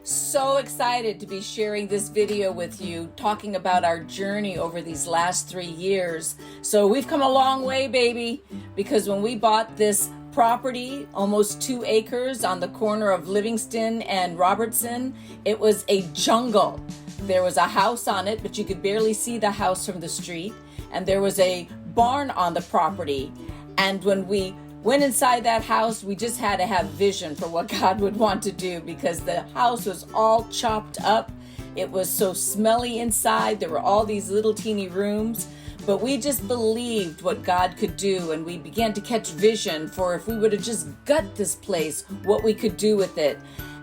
So excited to be sharing this video with you, talking about our journey over these last 3 years. So we've come a long way, baby, because when we bought this property, almost 2 acres on the corner of Livingston and Robertson, it was a jungle. There was a house on it, but you could barely see the house from the street. And there was a barn on the property. And when we went inside that house, we just had to have vision for what God would want to do, because the house was all chopped up. It was so smelly inside. There were all these little teeny rooms, but we just believed what God could do, and we began to catch vision for if we would have just gut this place, what we could do with it.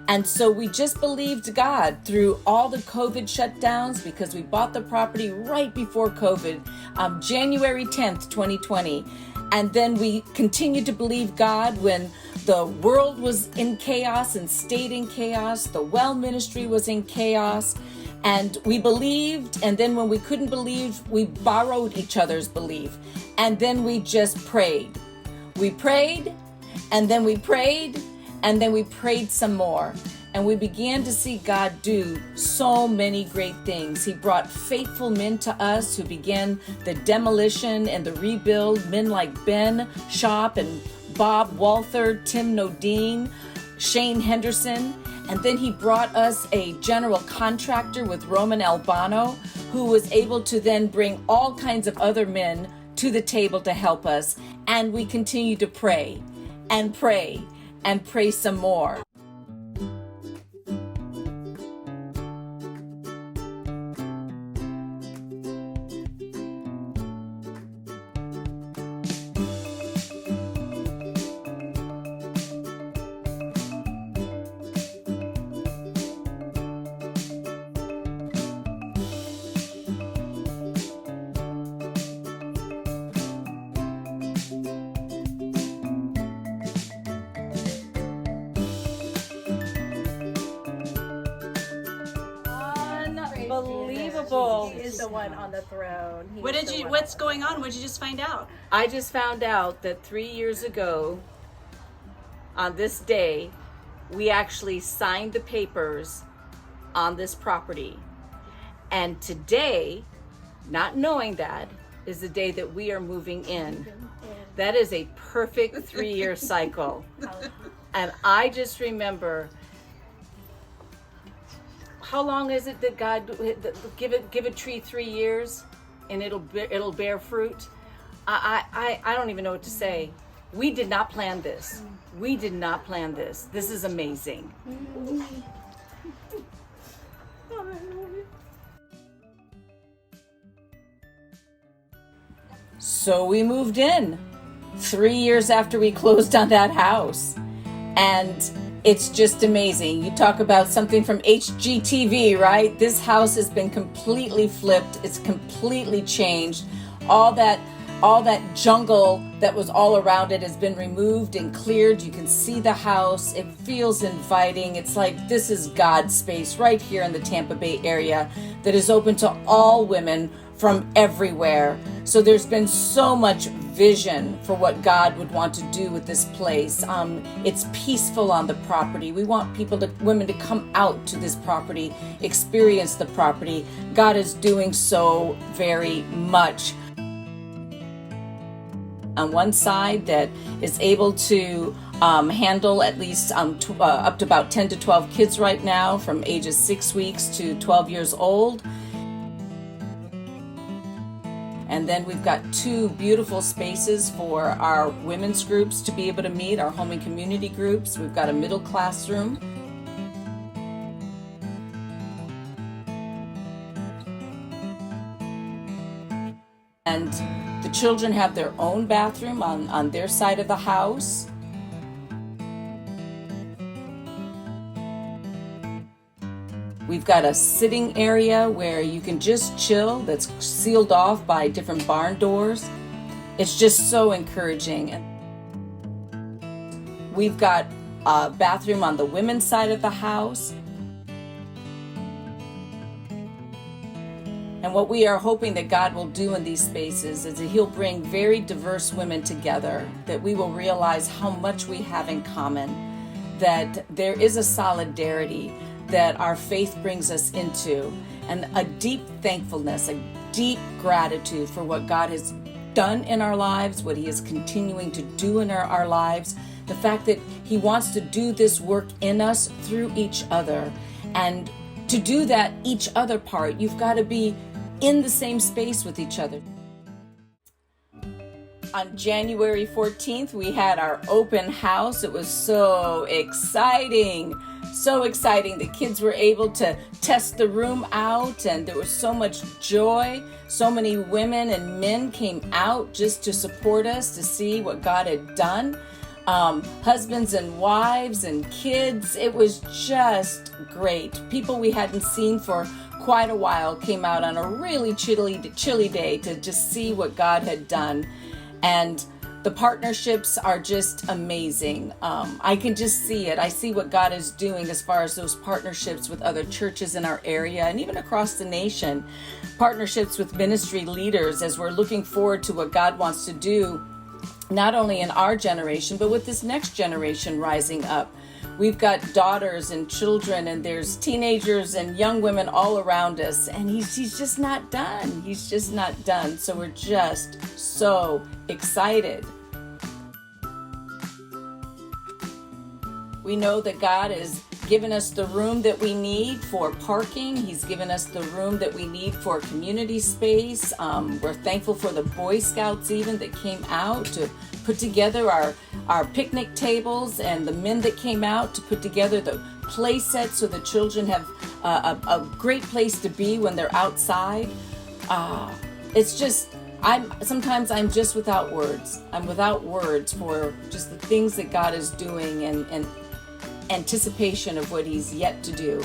And so we just believed God through all the COVID shutdowns, because we bought the property right before COVID, January 10th, 2020. And then we continued to believe God when the world was in chaos and stayed in chaos. The well ministry was in chaos. And we believed. And then when we couldn't believe, we borrowed each other's belief. And then we just prayed. We prayed, and then we prayed, and then we prayed some more. And we began to see God do so many great things. He brought faithful men to us who began the demolition and the rebuild. Men like Ben Shop and Bob Walther, Tim Nodine, Shane Henderson. And then he brought us a general contractor with Roman Albano, who was able to then bring all kinds of other men to the table to help us. And we continue to pray and pray and pray some more. Unbelievable. He is the one on the throne. What's going on? What did you just find out? I just found out that 3 years ago, on this day, we actually signed the papers on this property. And today, not knowing that, is the day that we are moving in. That is a perfect 3-year cycle. And I just remember, how long is it that God give a tree 3 years and it'll bear fruit? I don't even know what to say. We did not plan this. We did not plan this. This is amazing. So we moved in 3 years after we closed on that house. And it's just amazing. You talk about something from HGTV, right? This house has been completely flipped. It's completely changed. All that jungle that was all around it has been removed and cleared. You can see the house. It feels inviting. It's like this is God's space right here in the Tampa Bay area that is open to all women from everywhere. So there's been so much vision for what God would want to do with this place. It's peaceful on the property. We want women to come out to this property, experience the property. God is doing so very much. On one side that is able to handle at least up to about 10 to 12 kids right now, from ages 6 weeks to 12 years old. And then we've got 2 beautiful spaces for our women's groups to be able to meet, our home and community groups. We've got a middle classroom. And the children have their own bathroom on their side of the house. We've got a sitting area where you can just chill, that's sealed off by different barn doors. It's just so encouraging. We've got a bathroom on the women's side of the house. And what we are hoping that God will do in these spaces is that He'll bring very diverse women together, that we will realize how much we have in common, that there is a solidarity, that our faith brings us into, and a deep thankfulness, a deep gratitude for what God has done in our lives, what he is continuing to do in our lives, the fact that he wants to do this work in us through each other. And to do that each other part, you've got to be in the same space with each other. On January 14th, we had our open house. It was so exciting. So exciting. The kids were able to test the room out, and there was so much joy. So many women and men came out just to support us, to see what God had done. Husbands and wives and kids. It was just great. People we hadn't seen for quite a while came out on a really chilly day to just see what God had done. And the partnerships are just amazing. I can just see it. I see what God is doing as far as those partnerships with other churches in our area and even across the nation. Partnerships with ministry leaders as we're looking forward to what God wants to do, not only in our generation, but with this next generation rising up. We've got daughters and children, and there's teenagers and young women all around us, and he's just not done. He's just not done. So we're just so excited. We know that God has given us the room that we need for parking. He's given us the room that we need for community space. We're thankful for the Boy Scouts even that came out to put together our picnic tables, and the men that came out to put together the play sets so the children have a great place to be when they're outside. It's just, sometimes I'm just without words. I'm without words for just the things that God is doing and anticipation of what he's yet to do.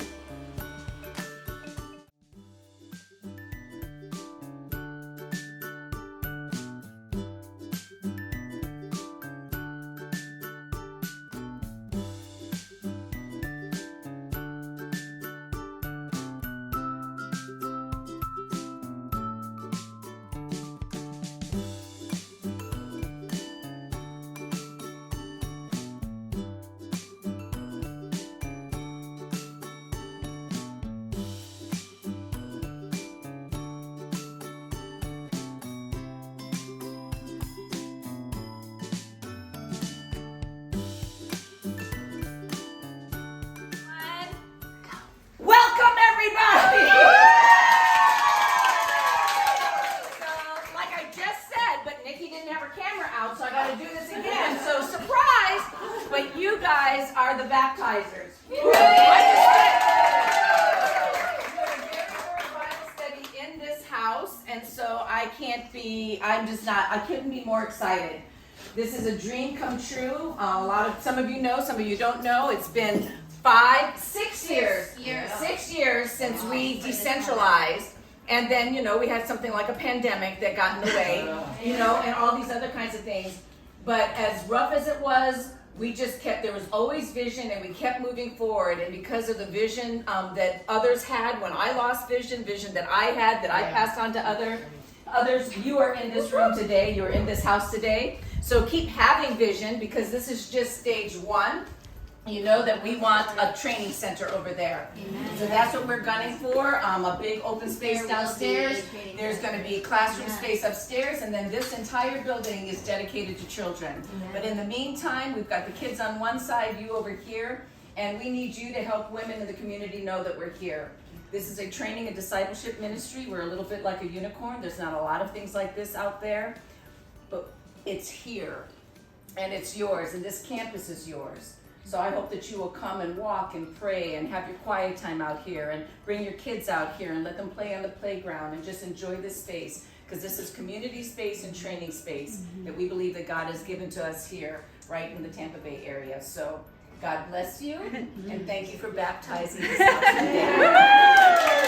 Welcome, everybody! So, like I just said, but Nikki didn't have her camera out, so I got to do this again. So, surprise! But you guys are the baptizers. Bible study in this house, and so I couldn't be more excited. This is a dream come true. Some of you know, some of you don't know. It's been 6 years. 6 years since we decentralized. And then, we had something like a pandemic that got in the way, and all these other kinds of things. But as rough as it was, there was always vision, and we kept moving forward. And because of the vision that others had when I lost vision that I had, that I passed on to others, you are in this room today, you're in this house today. So keep having vision, because this is just stage one. You know that we want a training center over there. Amen. So that's what we're gunning for, a big open space downstairs. There's going to be classroom space upstairs, and then this entire building is dedicated to children. Amen. But in the meantime, we've got the kids on one side, you over here, and we need you to help women in the community know that we're here. This is a training and discipleship ministry. We're a little bit like a unicorn. There's not a lot of things like this out there, but it's here, and it's yours, and this campus is yours. So I hope that you will come and walk and pray and have your quiet time out here, and bring your kids out here and let them play on the playground and just enjoy this space, because this is community space and training space that we believe that God has given to us here right in the Tampa Bay area. So God bless you, and thank you for baptizing us today.